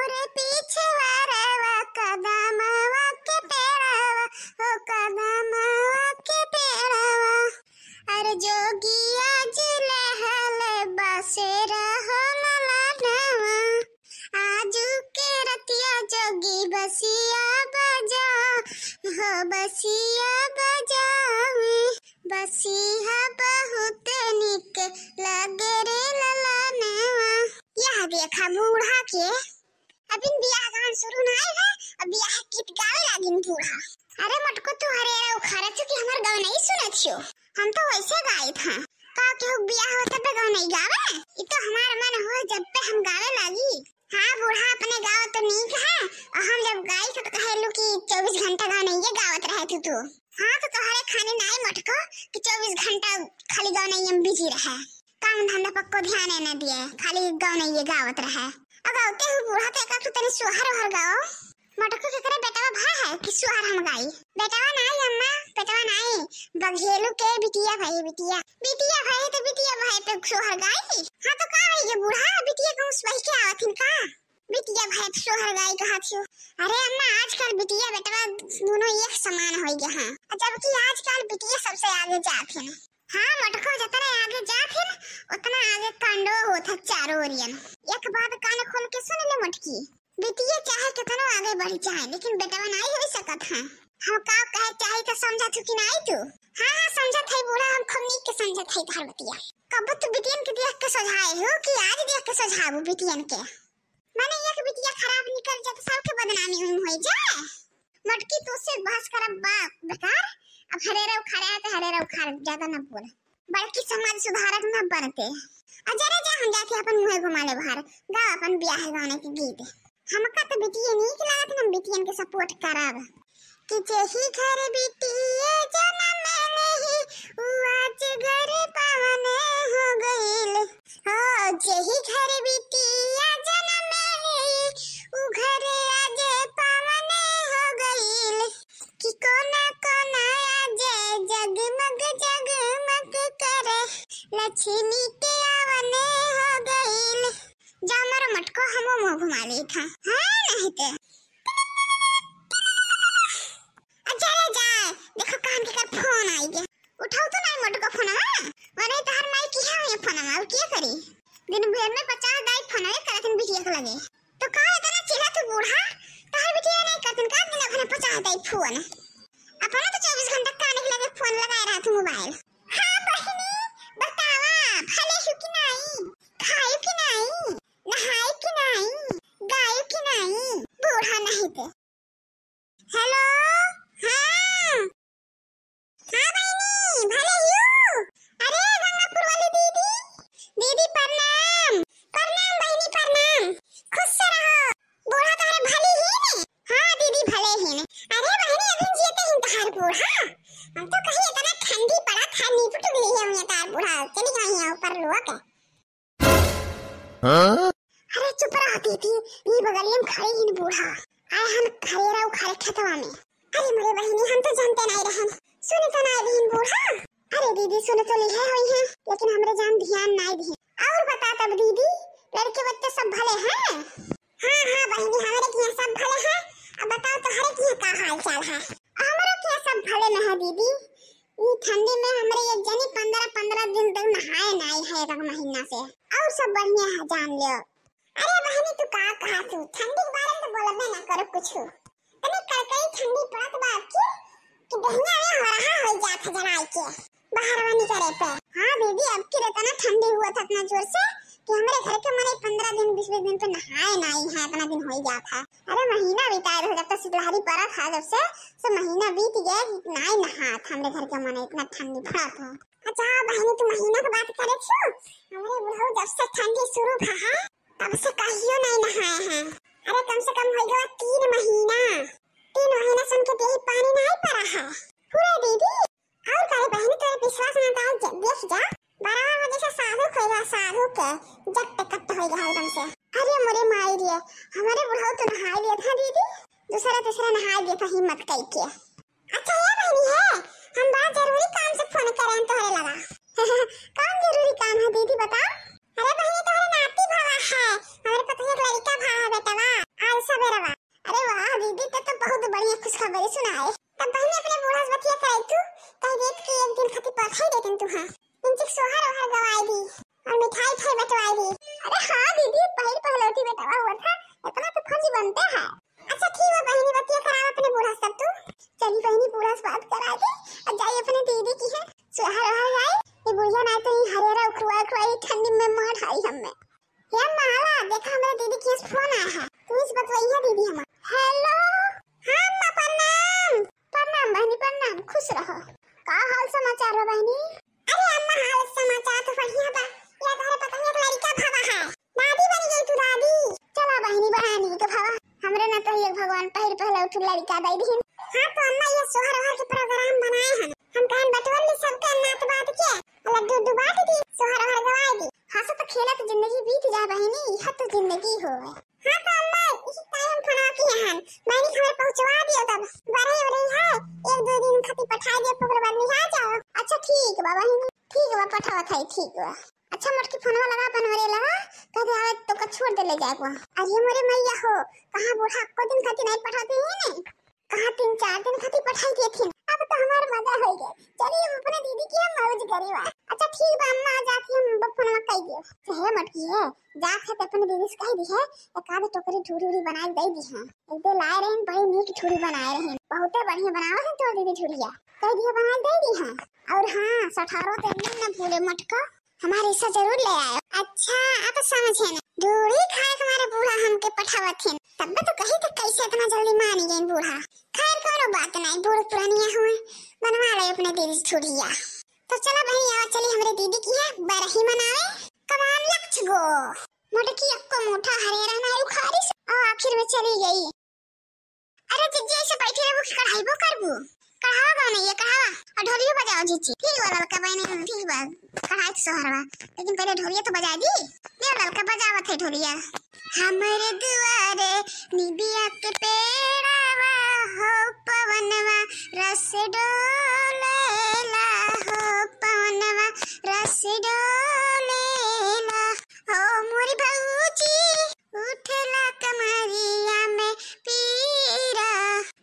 मोरे पीछे वारवा कदमवा के पेड़वा हो कदमवा के पेड़वा। अरे जोगिया जिले हले बसेरा हो ललनवा आजू के रतिया जोगी बसिया बजा हो बसिया बजावे बसिया बहुत निक लगे रे ललनवा। यह देखा बूढ़ा के अभी बियाह गान शुरू नहीं है अब बियाह गीत गावे लागिन बूढ़ा। अरे मटको तू हरे उखारे तो कि हमर गाँव नहीं सुनत छियो हम तो वैसे गाए था का के बियाह होता पे गाँव नहीं गावे ये तो हमार मन हो जब पे हम गावे लागी। हाँ बूढ़ा अपने गाँव तो नीक है और हम जब गाई तो कहेलू कि 24 घंटा गाँव नहीं गावत रहे तू। हाँ तो तुम्हारे खाने नहीं मटको कि 24 घंटा खाली गाँव नहीं हम बिजी रहे काम धंधा पक्को ध्यान न दिए खाली गाँव नहीं गावत रहे। अब आते हो बूढ़ा तो एक तने सुहार हर गाओ मटको के करे बेटावा भाई है कि सुहार हम गाई बेटावा नहीं अम्मा बेटावा नहीं बघेलू के बिटिया भाई बिटिया बिटिया भाई तो बिटिया भाई पे सुहार गाई। हाँ तो का है ये बूढ़ा बिटिया को उस वही के आवत का बिटिया भाई सुहार गाई कहा थियो। अरे अम्मा आजकल बिटिया बेटावा दोनों एक समान हो गए हैं जबकि आजकल बिटिया सबसे आगे जात है। हाँ मटको जितना आगे जात है उतना आगे कांडो होता चारों ओरियन। एक बात कान खोल के सुन ले मटकी बिटिया चाहे कितना आगे बढ़ जाए लेकिन बेटावा नहीं हो सकत है। हम का कहे चाहे तो समझा तू कि नहीं तू। हाँ हाँ समझा थे बूढ़ा हम खूब नीक के समझा थे घर बतिया कब तू बिटियन के देख के सुझाए हो कि आज देख के सुझाबू बिटियन के माने एक बिटिया खराब निकल जाए तो सबके बदनामी हो जाए। मटकी तो से बहस करब बा बेकार अब हरेरा उखाड़ा तो हरेरा उखाड़ ज्यादा न बोल बल्कि समाज सुधारक न बनते। अजरे जा हम जाके अपन मुंह घुमा ले बाहर गा अपन ब्याह गाने के गीत हमका तो बिटिया नीक लागत हम बिटियन के सपोर्ट करब कि जेही घर बिटिया जन्म लेही उ आज घर पावन हो गइल हो जेही घर बिटिया जन्म लेही उ घर आज पावन हो गइल कि कोना कोना आज जगमग जगमग करे लक्ष्मी के आवन हो गइल। जा मरो मटको हम मुंह घुमा ले था हाँ नहीं ते चले जाए देखो कान के कर फोन आई गया उठाओ तो नहीं मटको फोन अरे तहर माई की है ये फोन अब क्या करी दिन भर में 50 दाई फोन है करतन बिटिया के लगे तो का इतना चिल्ला तू बूढ़ा तहर बिटिया नहीं करतन का दिन भर 50 दाई फोन अपना तो 24 घंटा कान के लगे फोन लगाए रहा तू मोबाइल। हाँ बहिनी बतावा भले हो कि नहीं खायो कि नहीं नहाए कि नहीं गायो कि नहीं बूढ़ा नहीं थे। हेलो हाँ हाँ बहनी भले हो। अरे गंगापुर वाली दीदी दीदी प्रणाम प्रणाम बहनी प्रणाम खुश से रहो बूढ़ा तुम्हारे भले ही ने। हाँ दीदी भले ही ने। अरे बहनी अभी जीते ही तहार बूढ़ा हम तो कहीं इतना ठंडी पड़ा था नीपट गई है हम तार बूढ़ा चली गई है ऊपर लोग। हाँ अरे चुप रहा दीदी ये बगलियम खड़े ही बूढ़ा आए हम खरेरा उखाड़े खेतवा में। अरे मेरे बहनी हम तो जानते नहीं रहन सुने तो नहीं बहन बूढ़ा। अरे दीदी सुने तो लिखे हुई हैं लेकिन हमरे जान ध्यान नहीं दिए और बता तब दीदी लड़के बच्चे सब भले हैं। हाँ हाँ बहनी हमारे के सब भले हैं अब बताओ तो हरे के का हाल चाल है। हमारे के सब भले में है दीदी ये ठंडी में हमरे एक जनी 15 दिन तक नहाए नहीं है एक महीना से और सब बढ़िया है जान लियो। अरे बहनी तू का कहा तू ठंडी के बारे में बोलबे ना करो कुछ तने कड़कई ठंडी पड़त बा कि बहनिया में हो रहा हो जात जलाई के बाहर वानी करे पे। हाँ दीदी अब की इतना ठंडी हुआ था इतना जोर से कि हमारे घर के मारे 15 दिन 20 दिन तो नहाए नहीं है इतना दिन हो गया था। अरे महीना बिताए रह जब तक शीतलहरी पड़ा था जब से महीना बीत गया नहीं नहा था हमारे घर के मारे इतना ठंडी पड़ा था। अच्छा बहनी तू महीना की बात करे छो हमारे बुढ़ऊ जब से ठंडी शुरू भा है तब से कहियो नहीं नहाए हैं। अरे कम से कम हो गया 3 महीना सुन के यही पानी नहीं पड़ा है पूरे दीदी। और करे बहनी तेरे विश्वास ना था देख जा बराबर वजह से साधु खोएगा साधु के जट कट हो गया एकदम से। अरे मोरे माई रे हमारे बुढ़ऊ तो नहाए दिया था दीदी दूसरा नहाए दिया था हिम्मत कई के। अच्छा ये बहनी है हम बड़ा जरूरी काम से फोन करें तोहरे लगा कौन जरूरी काम है दीदी बताओ। अरे बहनी तोहरे नाती भावा है हमारे पता है लड़का भावा बेटवा रे सुनाए। तब बहनी अपने बूढ़ा से बतिया कराई तू कह देत कि एक दिन खातिर पठाई देतन तू। हां इंचिक सोहर ओहर गवाई दी और मिठाई फाई बटवाई दी। अरे हां दीदी पहली पहलौती बेटवा हुआ था इतना तो फर्ज बनता है। अच्छा ठीक है बहनी बतिया कराओ अपने बूढ़ा से तू। चली बहनी बूढ़ा से बात करा दे और जाई अपने दीदी की है सोहर ओहर जाई। ये बुढ़िया ना तो हरेरा उखवा उखवाई ठंडी में मार खाई हमें। हे माला देखा हमारे दीदी के फोन आया है तू इस बतवाई है दीदी हम। हेलो हां अम्मा प्रणाम। प्रणाम बहनी प्रणाम खुश रहो। का हाल समाचार है बहनी? अरे अम्मा हाल समाचार तो बढ़िया बा। या तारे पता है एक लड़का भावा है दादी बन गई तू दादी। चला बहनी बहानी के भावा हमरे ना तो एक भगवान पहले उठ लड़का दई दी। हां तो अम्मा ये सोहर ओहर के प्रोग्राम बनाए हैं हम कान बटवर में सबका नात बात के लड्डू डुबा दी सोहर ओहर गवाई दी। हंसत खेलत जिंदगी बीत जा बहनी यह तो जिंदगी होवे। हां तो अम्मा इस टाइम खाना की हन मैंने घर पहुंचवा दिया तब बड़े बड़े है एक दो दिन खातिर पठा दिया फिर बाद में आ जाओ। अच्छा ठीक बा बहनी ठीक बा पठावा थाई ठीक बा। अच्छा मोटकी फोनवा लगा बनवरे लगा कदे आवे तो का छोड़ दे ले जाएगा। अरे मोरे मैया हो कहां बूढ़ा को दिन खातिर नहीं पठाते हैं ने कहां 3-4 दिन खातिर पठाई दिए थे। अब तो हमार मजा हो गया चलिए हम अपने दीदी की मौज करीवा। अच्छा ठीक बा अम्मा जाती हम फोनवा कह दियो है मटकी है जा के अपने दीदी से कह दी है एक आधे टोकरी ठूरी बनाई दे दी है। एक दो लाए रहे बड़ी नीक ठूरी बनाए रहे बहुत बढ़िया बनावा है तो दीदी ठूरिया कह दिया बनाई दे दी है। और हां सठारो तो एकदम न भूले मटका हमारे हिस्सा जरूर ले आयो। अच्छा अब समझे ना डोरी खाए हमारे बूढ़ा हमके पठावत थे तब तो कही तो कैसे इतना जल्दी मान गए बूढ़ा। खैर कोनो बात नहीं बूढ़ पुरानिया हुए बनवा ले अपने दीदी ठूरिया। तो चला भाई आओ चली हमारे दीदी की है बरही मनावे कमान लक्ष्य गो मोटकी अक्को मोटा हरेरा ना उखाड़ी और आखिर में चली गई। अरे जिज्जी ऐसे बैठे रहो कढ़ाई बो करबू कढ़ावा गाने ये कढ़ावा और ढोलियो बजाओ जीजी ठीक बा ललका बहनी ठीक बा कढ़ाई तो सोहरवा लेकिन पहले ढोलिया तो बजा दी ये ललका बजावत है ढोलिया। हमरे दुआरे निबिया के पेड़ावा हो पवनवा रस डोलेला हो पवनवा रस डोलेला हो मोरी भौजी उठला कमरिया में पीरा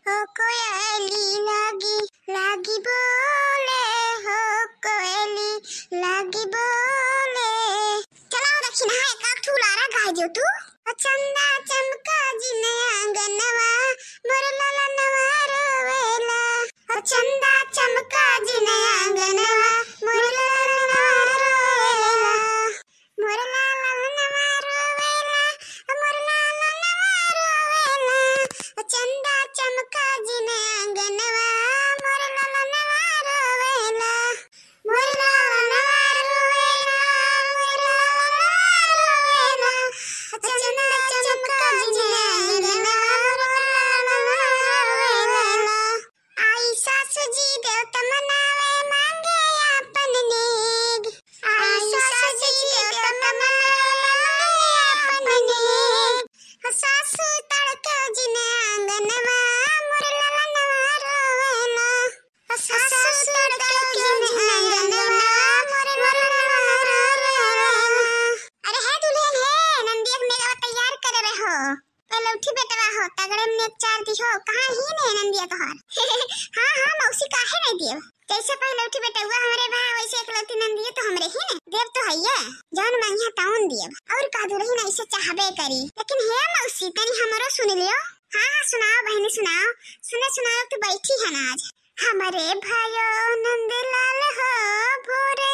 हो कोयली लागी लागी बोले हो कोयली लागी बोले। चलाओ दक्षिण है का ठुलारा गाय जो तू चंदा चमका जिने आंगनवा मोर लाला नवा रोवेला चंदा चमका जिने आंगनवा मोर लाला नवा रोवेला मोर लाला नवा रोवेला मोर लाला नवा रोवेला चंदा चमका जिने आंगनवा मोर लाला नवा रोवेला मोर लाला नवा रोवेला मोर लाला नवा रोवेला चंदा चमका जिने आंगनवा मोर लाला नवा रोवेला। आई सासू जी देवता मनावे मांगे अपन नेग आई सासू जी देवता मनावे अपन नेग सासू तड़के जिने आंगनवा मोर लाला नवा रोवेला सासू तड़के जिने आंगनवा मोर लाला नवा रोवेला। अरे है दुल्हन है नंदिया के मेरा तैयार करे रहो पहले उठी बेटवा हो तगड़े में चार दी हो कहां ही ने नंदिया तोहर हां हां मौसी काहे नहीं दियो जैसे पहले उठी बेटा हुआ हमारे भाई वैसे एकलौती नंदिया तो हमरे ही ने देव तो है जान मांगिया ताउन दियो और का दुरही नहीं से चाहबे करी लेकिन हे मौसी तनी हमरो सुन लियो। हां हां सुनाओ बहनी सुनाओ सुनाओ तो बैठी है ना आज हमारे भाइयों नंदलाल हो भोरे